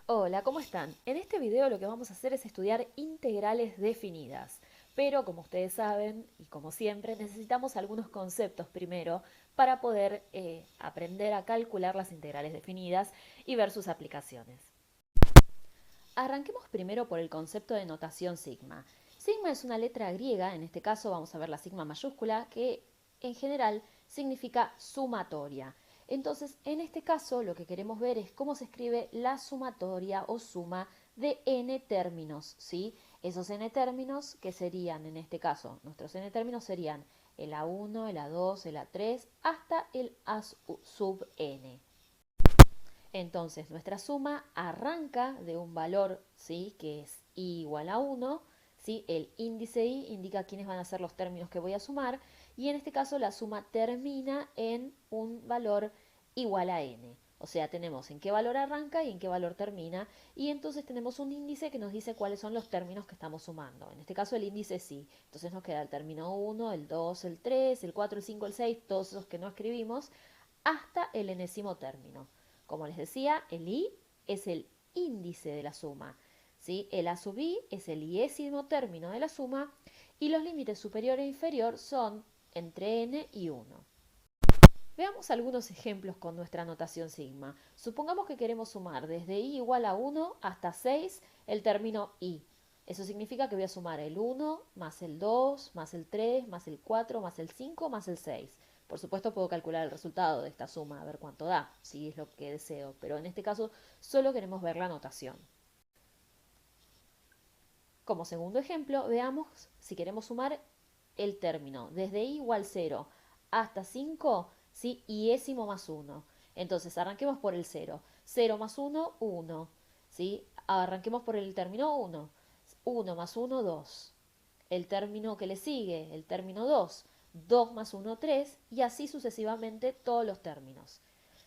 Hola, ¿cómo están? En este video lo que vamos a hacer es estudiar integrales definidas, pero como ustedes saben y como siempre necesitamos algunos conceptos primero para poder aprender a calcular las integrales definidas y ver sus aplicaciones. Arranquemos primero por el concepto de notación sigma. Sigma es una letra griega, en este caso vamos a ver la sigma mayúscula, que en general significa sumatoria. Entonces, en este caso, lo que queremos ver es cómo se escribe la sumatoria o suma de n términos, ¿sí? Esos n términos que serían, en este caso, nuestros n términos serían el a1, el a2, el a3, hasta el a sub n. Entonces, nuestra suma arranca de un valor, ¿sí? Que es i igual a 1, ¿sí? El índice i indica quiénes van a ser los términos que voy a sumar, y en este caso la suma termina en un valor igual a n. O sea, tenemos en qué valor arranca y en qué valor termina, y entonces tenemos un índice que nos dice cuáles son los términos que estamos sumando. En este caso el índice es i. Entonces nos queda el término 1, el 2, el 3, el 4, el 5, el 6, todos esos que no escribimos, hasta el enésimo término. Como les decía, el i es el índice de la suma, ¿sí? El a sub i es el iésimo término de la suma y los límites superior e inferior son entre n y 1. Veamos algunos ejemplos con nuestra notación sigma. Supongamos que queremos sumar desde i igual a 1 hasta 6 el término i. Eso significa que voy a sumar el 1 más el 2 más el 3 más el 4 más el 5 más el 6. Por supuesto puedo calcular el resultado de esta suma, a ver cuánto da, si es lo que deseo, pero en este caso solo queremos ver la notación. Como segundo ejemplo, veamos si queremos sumar el término desde i igual 0 hasta 5, ¿sí? Iésimo más 1. Entonces, arranquemos por el 0. 0 más 1, 1. ¿Sí? Arranquemos por el término 1. 1 más 1, 2. El término que le sigue, el término 2. 2 más 1, 3. Y así sucesivamente todos los términos.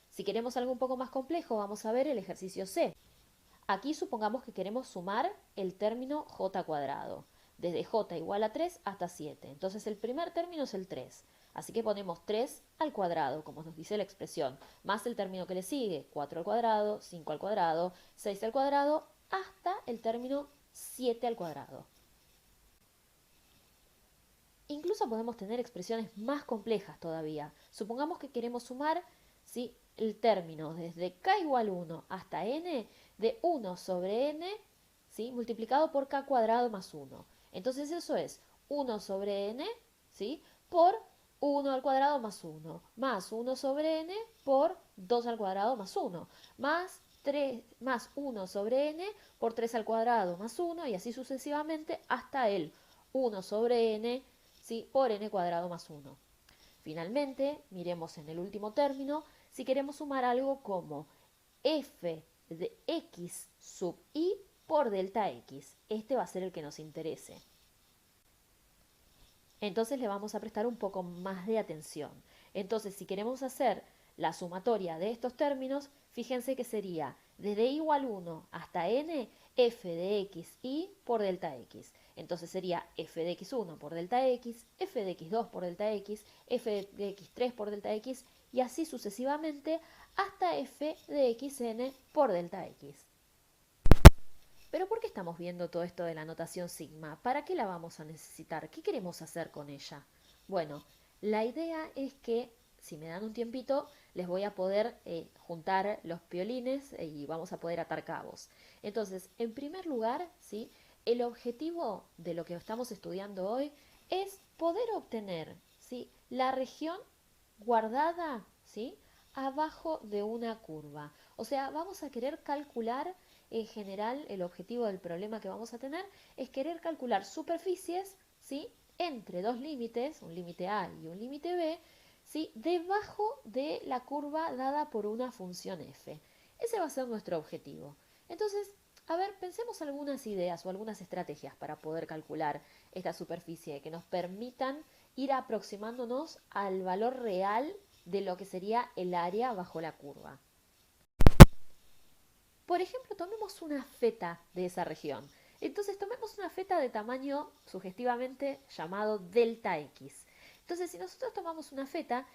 Si queremos algo un poco más complejo, vamos a ver el ejercicio C. Aquí supongamos que queremos sumar el término j cuadrado, desde j igual a 3 hasta 7. Entonces el primer término es el 3. Así que ponemos 3 al cuadrado, como nos dice la expresión, más el término que le sigue, 4 al cuadrado, 5 al cuadrado, 6 al cuadrado, hasta el término 7 al cuadrado. Incluso podemos tener expresiones más complejas todavía. Supongamos que queremos sumar, ¿sí?, el término desde k igual 1 hasta n de 1 sobre n, ¿sí?, multiplicado por k cuadrado más 1. Entonces eso es 1 sobre n, ¿sí?, por 1 al cuadrado más 1, más 1 sobre n por 2 al cuadrado más 1, más 3, más 1 sobre n por 3 al cuadrado más 1, y así sucesivamente hasta el 1 sobre n, ¿sí?, por n cuadrado más 1. Finalmente, miremos en el último término si queremos sumar algo como f de x sub i por delta x. Este va a ser el que nos interese. Entonces le vamos a prestar un poco más de atención. Entonces, si queremos hacer la sumatoria de estos términos, fíjense que sería desde i igual 1 hasta n, f de x y por delta x. Entonces sería f de x1 por delta x, f de x2 por delta x, f de x3 por delta x, y así sucesivamente hasta f de xn por delta x. Pero ¿por qué estamos viendo todo esto de la notación sigma? ¿Para qué la vamos a necesitar? ¿Qué queremos hacer con ella? Bueno, la idea es que, si me dan un tiempito, les voy a poder juntar los piolines y vamos a poder atar cabos. Entonces, en primer lugar, ¿sí?, el objetivo de lo que estamos estudiando hoy es poder obtener, ¿sí?, la región guardada, ¿sí?, abajo de una curva. O sea, vamos a querer calcular, en general, el objetivo del problema que vamos a tener es querer calcular superficies, ¿sí?, entre dos límites, un límite A y un límite B, ¿sí?, debajo de la curva dada por una función f. Ese va a ser nuestro objetivo. Entonces, a ver, pensemos algunas ideas o algunas estrategias para poder calcular esta superficie que nos permitan ir aproximándonos al valor real de lo que sería el área bajo la curva. Por ejemplo, tomemos una feta de esa región. Entonces tomemos una feta de tamaño sugestivamente llamado delta x. Entonces, si nosotros tomamos una feta,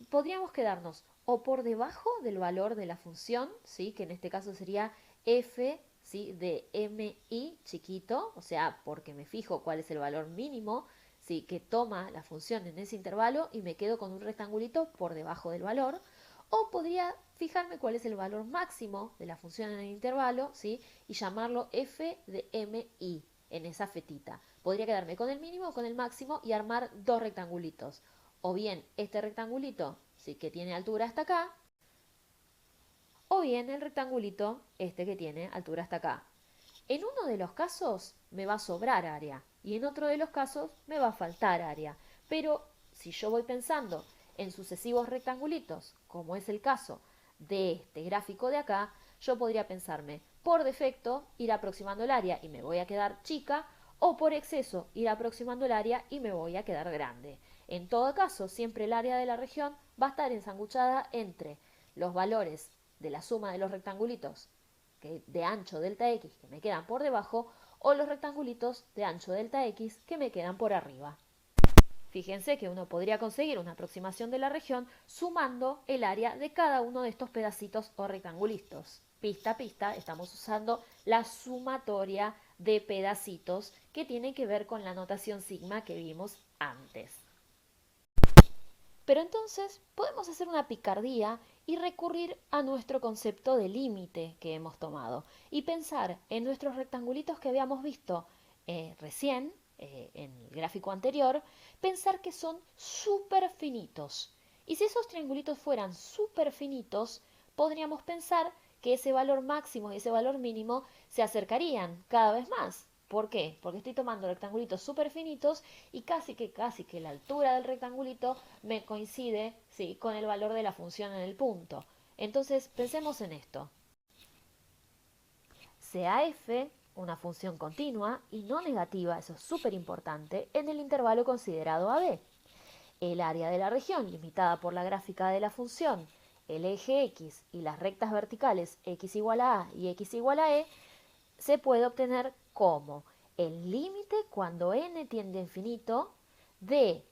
podríamos quedarnos o por debajo del valor de la función, ¿sí?, que en este caso sería f, ¿sí?, de mi chiquito, o sea, porque me fijo cuál es el valor mínimo, ¿sí?, que toma la función en ese intervalo y me quedo con un rectangulito por debajo del valor. O podría fijarme cuál es el valor máximo de la función en el intervalo, ¿sí?, y llamarlo f de mi en esa fetita. Podría quedarme con el mínimo o con el máximo y armar dos rectangulitos. O bien este rectangulito, ¿sí?, que tiene altura hasta acá, o bien el rectangulito este que tiene altura hasta acá. En uno de los casos me va a sobrar área y en otro de los casos me va a faltar área. Pero si yo voy pensando en sucesivos rectangulitos, como es el caso de este gráfico de acá, yo podría pensarme por defecto ir aproximando el área y me voy a quedar chica, o por exceso ir aproximando el área y me voy a quedar grande. En todo caso, siempre el área de la región va a estar ensanguchada entre los valores de la suma de los rectangulitos de ancho delta x que me quedan por debajo, o los rectangulitos de ancho delta x que me quedan por arriba. Fíjense que uno podría conseguir una aproximación de la región sumando el área de cada uno de estos pedacitos o rectangulitos. Pista a pista estamos usando la sumatoria de pedacitos que tiene que ver con la notación sigma que vimos antes. Pero entonces podemos hacer una picardía y recurrir a nuestro concepto de límite que hemos tomado y pensar en nuestros rectangulitos que habíamos visto recién, en el gráfico anterior, pensar que son súper finitos. Y si esos triangulitos fueran súper finitos, podríamos pensar que ese valor máximo y ese valor mínimo se acercarían cada vez más. ¿Por qué? Porque estoy tomando rectangulitos súper finitos y casi que la altura del rectangulito me coincide, ¿sí?, con el valor de la función en el punto. Entonces, pensemos en esto. Sea f una función continua y no negativa, eso es súper importante, en el intervalo considerado AB. El área de la región, limitada por la gráfica de la función, el eje x y las rectas verticales x igual a y x igual a e, se puede obtener como el límite cuando n tiende a infinito de,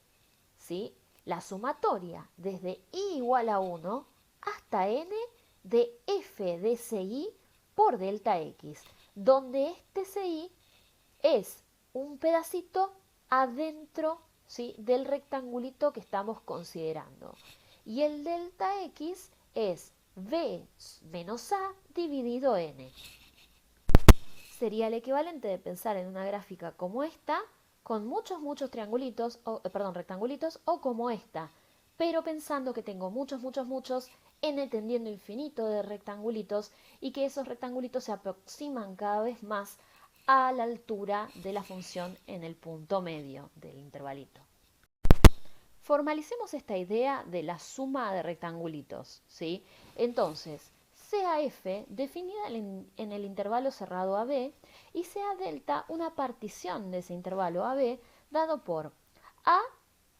¿sí?, la sumatoria desde i igual a 1 hasta n de f de ci por delta x, donde este ci es un pedacito adentro, ¿sí?, del rectangulito que estamos considerando. Y el delta x es b menos a dividido n. Sería el equivalente de pensar en una gráfica como esta, con muchos triangulitos, rectangulitos, o como esta, pero pensando que tengo muchos n tendiendo infinito de rectangulitos y que esos rectangulitos se aproximan cada vez más a la altura de la función en el punto medio del intervalito. Formalicemos esta idea de la suma de rectangulitos, ¿sí? Entonces, sea f definida en el intervalo cerrado AB y sea delta una partición de ese intervalo AB dado por a,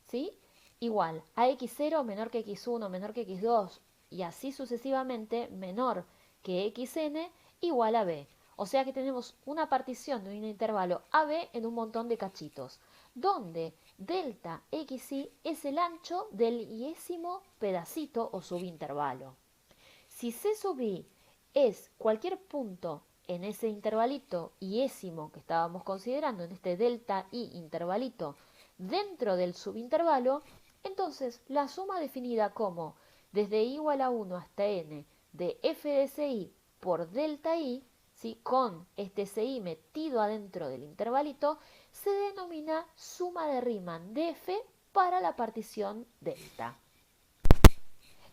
¿sí?, igual a x0 menor que x1 menor que x2 y así sucesivamente menor que xn igual a b. O sea que tenemos una partición de un intervalo AB en un montón de cachitos, donde delta xi es el ancho del iésimo pedacito o subintervalo. Si c sub i es cualquier punto en ese intervalito iésimo que estábamos considerando, en este delta i intervalito dentro del subintervalo, entonces la suma definida como desde i igual a 1 hasta n de f de ci por delta i, ¿sí?, con este ci metido adentro del intervalito, se denomina suma de Riemann de f para la partición delta.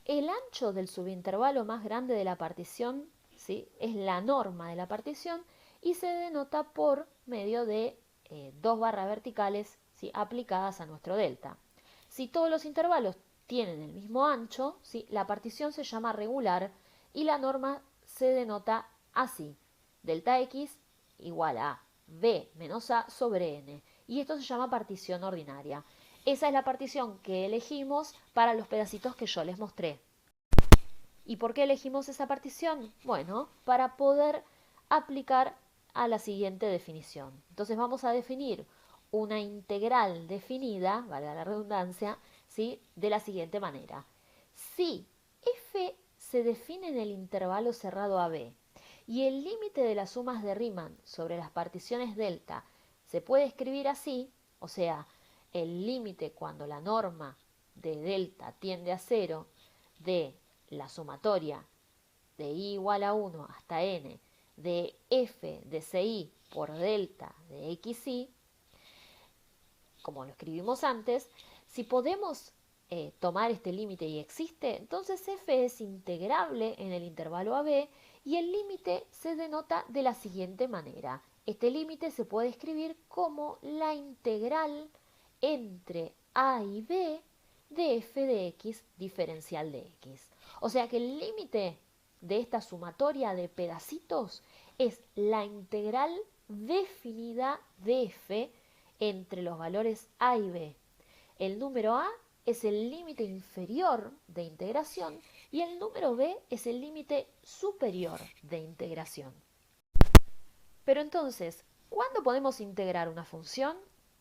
El ancho del subintervalo más grande de la partición, ¿sí?, es la norma de la partición y se denota por medio de dos barras verticales, ¿sí?, aplicadas a nuestro delta. Si todos los intervalos tienen el mismo ancho, ¿sí?, la partición se llama regular y la norma se denota así: delta x igual a b menos a sobre n. Y esto se llama partición ordinaria. Esa es la partición que elegimos para los pedacitos que yo les mostré. ¿Y por qué elegimos esa partición? Bueno, para poder aplicar a la siguiente definición. Entonces vamos a definir una integral definida, valga la redundancia, ¿sí?, de la siguiente manera. Si f se define en el intervalo cerrado AB Y el límite de las sumas de Riemann sobre las particiones delta se puede escribir así, o sea, el límite cuando la norma de delta tiende a cero de la sumatoria de i igual a 1 hasta n de f de ci por delta de xi, como lo escribimos antes, si podemos tomar este límite y existe, entonces f es integrable en el intervalo AB y el límite se denota de la siguiente manera. Este límite se puede escribir como la integral entre a y b de f de x diferencial de x. O sea que el límite de esta sumatoria de pedacitos es la integral definida de f entre los valores a y b. El número a es el límite inferior de integración y el número b es el límite superior de integración. Pero entonces, ¿cuándo podemos integrar una función?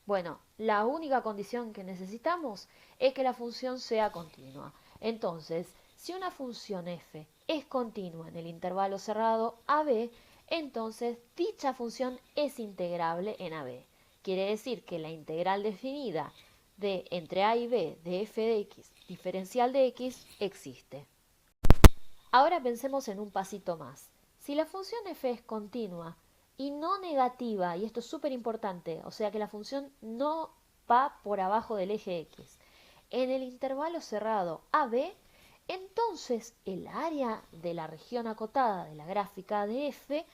Bueno, la única condición que necesitamos es que la función sea continua. Entonces, si una función f es continua en el intervalo cerrado AB, entonces dicha función es integrable en AB. Quiere decir que la integral definida de entre a y b de f de x diferencial de x existe. Ahora pensemos en un pasito más. Si la función f es continua y no negativa, y esto es súper importante, o sea que la función no va por abajo del eje x, en el intervalo cerrado AB, entonces el área de la región acotada de la gráfica de f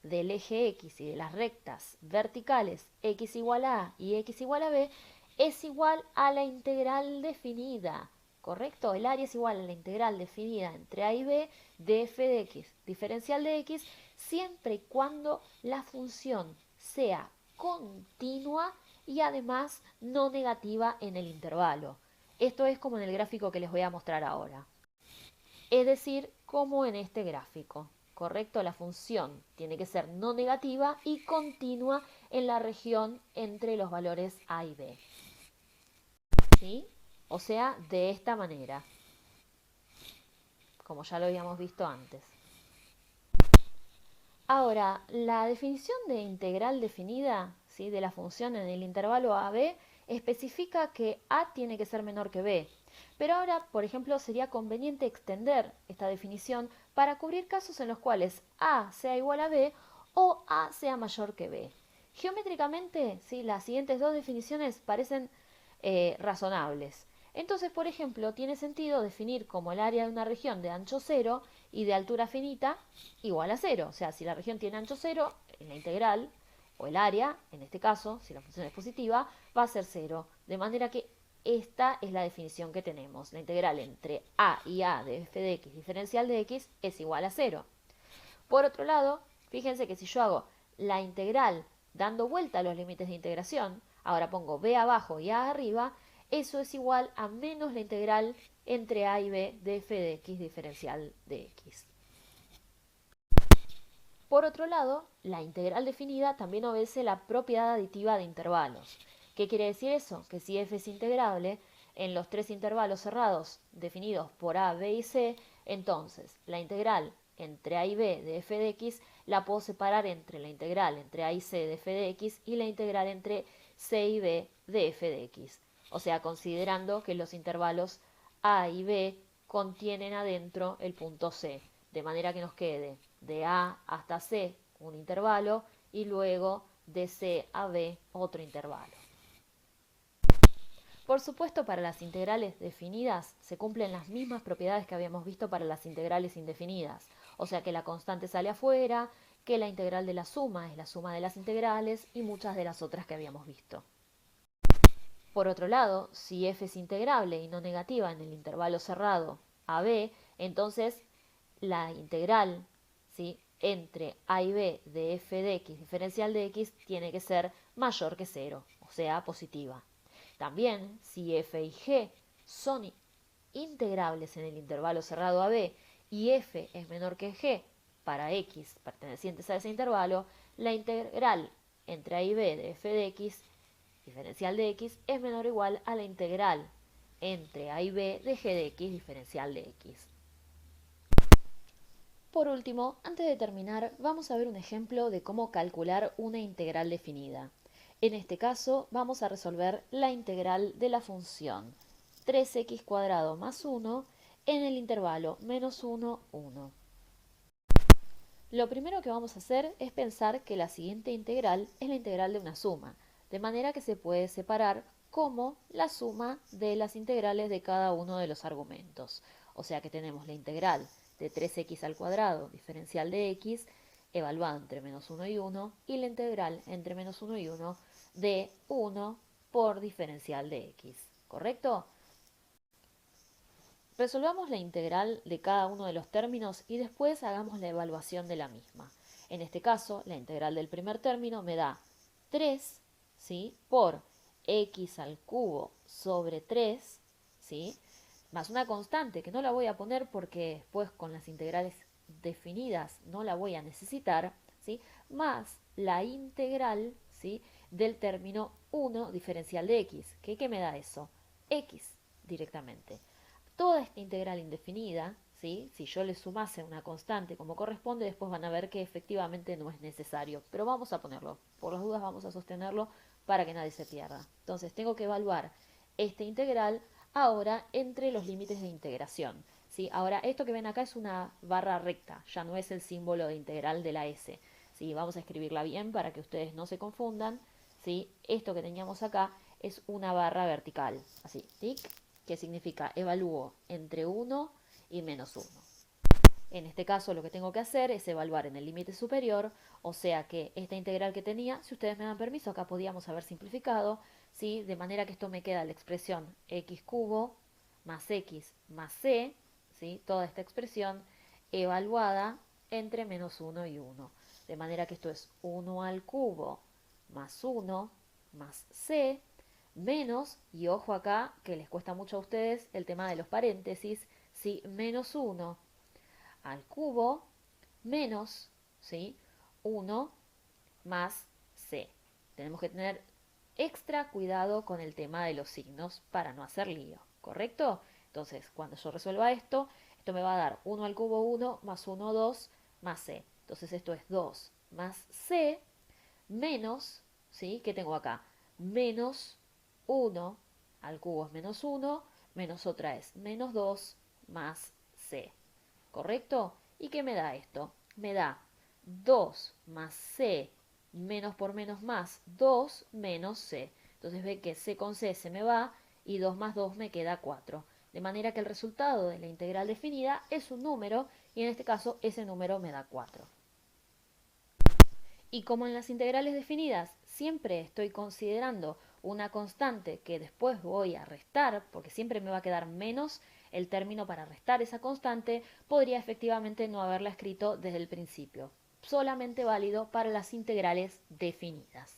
del eje x y de las rectas verticales x igual a a y x igual a b es igual a la integral definida. ¿Correcto? El área es igual a la integral definida entre a y b de f de x diferencial de x siempre y cuando la función sea continua y además no negativa en el intervalo. Esto es como en el gráfico que les voy a mostrar ahora. Es decir, como en este gráfico. ¿Correcto? La función tiene que ser no negativa y continua en la región entre los valores a y b. ¿Sí? O sea, de esta manera, como ya lo habíamos visto antes. Ahora, la definición de integral definida, ¿sí?, de la función en el intervalo a-b especifica que a tiene que ser menor que b. Pero ahora, por ejemplo, sería conveniente extender esta definición para cubrir casos en los cuales a sea igual a b o a sea mayor que b. Geométricamente, ¿sí?, las siguientes dos definiciones parecen razonables. Entonces, por ejemplo, tiene sentido definir como el área de una región de ancho cero y de altura finita igual a cero. O sea, si la región tiene ancho cero, la integral o el área, en este caso, si la función es positiva, va a ser cero. De manera que esta es la definición que tenemos. La integral entre a y a de f de x diferencial de x es igual a cero. Por otro lado, fíjense que si yo hago la integral dando vuelta a los límites de integración, ahora pongo b abajo y a arriba, eso es igual a menos la integral entre a y b de f de x diferencial de x. Por otro lado, la integral definida también obedece la propiedad aditiva de intervalos. ¿Qué quiere decir eso? Que si f es integrable en los tres intervalos cerrados definidos por a, b y c, entonces la integral entre a y b de f de x la puedo separar entre la integral entre a y c de f de x y la integral entre c y b de f de x. O sea, considerando que los intervalos a y b contienen adentro el punto c, de manera que nos quede de A hasta C un intervalo y luego de C a B otro intervalo. Por supuesto, para las integrales definidas se cumplen las mismas propiedades que habíamos visto para las integrales indefinidas, o sea que la constante sale afuera, que la integral de la suma es la suma de las integrales y muchas de las otras que habíamos visto. Por otro lado, si f es integrable y no negativa en el intervalo cerrado a b, entonces la integral, ¿sí?, entre a y b de f de x diferencial de x tiene que ser mayor que 0, o sea, positiva. También, si f y g son integrables en el intervalo cerrado a b y f es menor que g para x pertenecientes a ese intervalo, la integral entre a y b de f de x diferencial de x es menor o igual a la integral entre a y b de g de x diferencial de x. Por último, antes de terminar, vamos a ver un ejemplo de cómo calcular una integral definida. En este caso, vamos a resolver la integral de la función 3x cuadrado más 1 en el intervalo menos 1, 1. Lo primero que vamos a hacer es pensar que la siguiente integral es la integral de una suma, de manera que se puede separar como la suma de las integrales de cada uno de los argumentos. O sea que tenemos la integral de 3x al cuadrado diferencial de x evaluado entre menos 1 y 1 y la integral entre menos 1 y 1 de 1 por diferencial de x. ¿Correcto? Resolvamos la integral de cada uno de los términos y después hagamos la evaluación de la misma. En este caso, la integral del primer término me da 3, ¿sí?, por x al cubo sobre 3, ¿sí?, más una constante que no la voy a poner porque después con las integrales definidas no la voy a necesitar, ¿sí?, más la integral, ¿sí?, del término 1 diferencial de x. ¿Qué me da eso? X directamente. Toda esta integral indefinida, ¿sí?, si yo le sumase una constante como corresponde, después van a ver que efectivamente no es necesario. Pero vamos a ponerlo. Por las dudas vamos a sostenerlo para que nadie se pierda. Entonces tengo que evaluar esta integral ahora entre los límites de integración. ¿Sí? Ahora, esto que ven acá es una barra recta, ya no es el símbolo de integral de la S. ¿Sí? Vamos a escribirla bien para que ustedes no se confundan. ¿Sí? Esto que teníamos acá es una barra vertical. Así, tic, que significa evalúo entre 1 y menos 1. En este caso lo que tengo que hacer es evaluar en el límite superior, o sea que esta integral que tenía, si ustedes me dan permiso, acá podíamos haber simplificado, ¿sí?, de manera que esto me queda la expresión x cubo más x más c, ¿sí?, toda esta expresión evaluada entre menos 1 y 1. De manera que esto es 1 al cubo más 1 más c menos, y ojo acá que les cuesta mucho a ustedes el tema de los paréntesis, ¿sí?, menos 1 al cubo menos, ¿sí?, 1 más c. Tenemos que tener extra cuidado con el tema de los signos para no hacer lío, ¿correcto? Entonces, cuando yo resuelva esto, esto me va a dar 1 al cubo 1 más 1, 2 más c. Entonces esto es 2 más c menos, ¿sí?, ¿qué tengo acá? Menos 1 al cubo es menos 1, menos otra es menos 2 más c. ¿Correcto? ¿Y qué me da esto? Me da 2 más c menos por menos más 2 menos c. Entonces ve que c con c se me va y 2 más 2 me queda 4. De manera que el resultado de la integral definida es un número y en este caso ese número me da 4. Y como en las integrales definidas siempre estoy considerando una constante que después voy a restar, porque siempre me va a quedar menos el término para restar esa constante, podría efectivamente no haberla escrito desde el principio. Solamente válido para las integrales definidas.